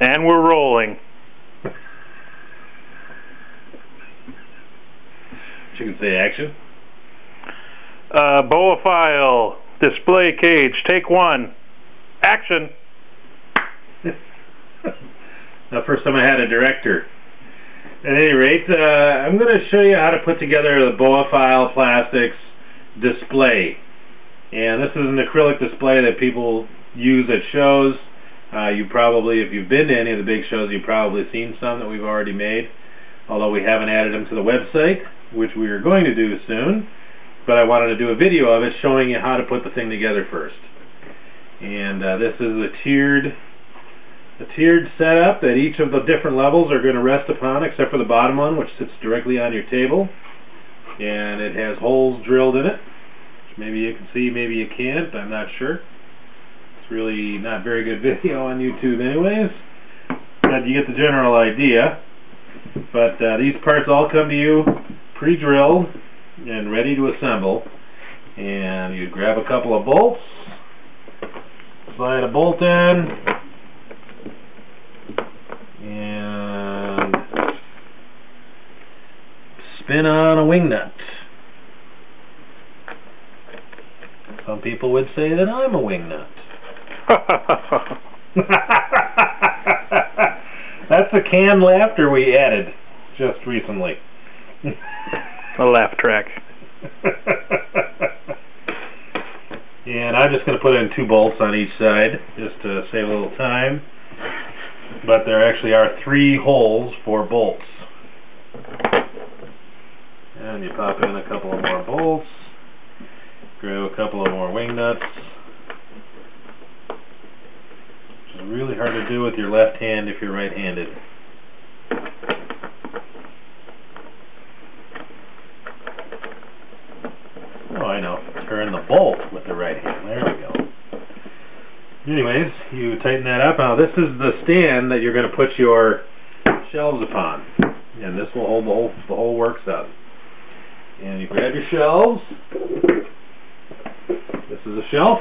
And we're rolling. Chicken say action. Boaphile, display cage, take one. Action. Now, first time I had a director. At any rate, I'm going to show you how to put together the Boaphile plastics display. And this is an acrylic display that people use at shows. You probably, if you've been to any of the big shows, you've probably seen some that we've already made. Although we haven't added them to the website, which we are going to do soon. But I wanted to do a video of it showing you how to put the thing together first. And this is a tiered setup that each of the different levels are going to rest upon, except for the bottom one, which sits directly on your table. And it has holes drilled in it. Maybe you can see, maybe you can't, I'm not sure. It's really not very good video on YouTube anyways, but you get the general idea. But these parts all come to you pre-drilled and ready to assemble. And you grab a couple of bolts, slide a bolt in, and spin on a wing nut. Some people would say that I'm a wing nut. That's the canned laughter we added just recently. A laugh track. And I'm just going to put in 2 bolts on each side just to save a little time. But there actually are 3 holes for bolts. And you pop in a couple of more bolts. Grab a couple of more wing nuts. Which is really hard to do with your left hand if you're right-handed. Oh, I know. Turn the bolt with the right hand. There we go. Anyways, you tighten that up. Now this is the stand that you're going to put your shelves upon. And this will hold the whole works up. And you grab your shelves. This is a shelf,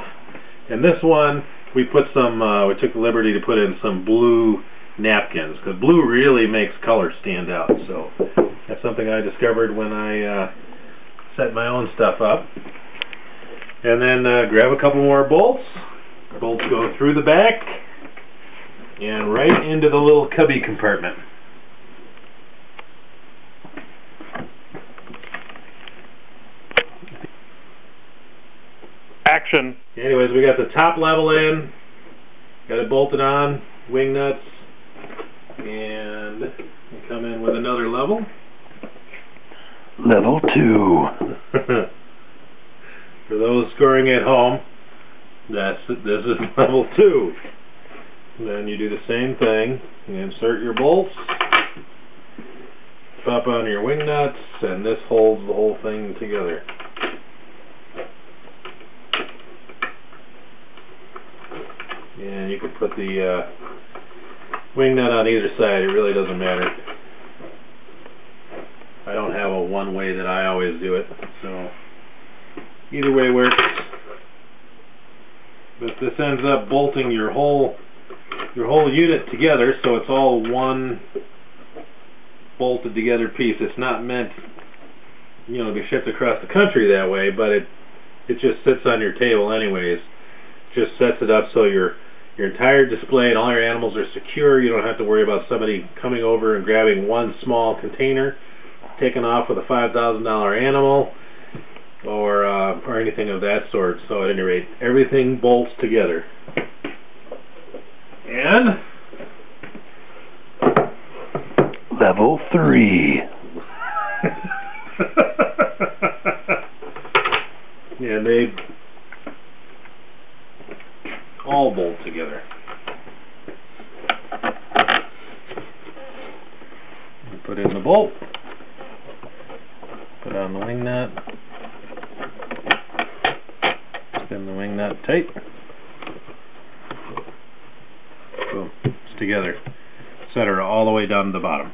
and this one we put some. We took the liberty to put in some blue napkins because blue really makes color stand out. So that's something I discovered when I set my own stuff up. And then grab a couple more bolts. Bolts go through the back and right into the little cubby compartment. Action. Anyways, we got the top level in, got it bolted on, wing nuts, and we come in with another level. Level 2. For those scoring at home, this is level 2. Then you do the same thing. You insert your bolts, pop on your wing nuts, and this holds the whole thing together. And you can put the wing nut on either side, it really doesn't matter. I don't have a one way that I always do it, so either way works. But this ends up bolting your whole unit together, so it's all one bolted together piece. It's not meant, you know, to be shipped across the country that way, but it just sits on your table anyways. Just sets it up so your entire display and all your animals are secure. You don't have to worry about somebody coming over and grabbing one small container, taking off with a $5,000 animal, or anything of that sort. So at any rate, everything bolts together. And Level 3. Yeah, they all bolt together. You put in the bolt, put on the wing nut, spin the wing nut tight. Boom, it's together. Set her all the way down to the bottom.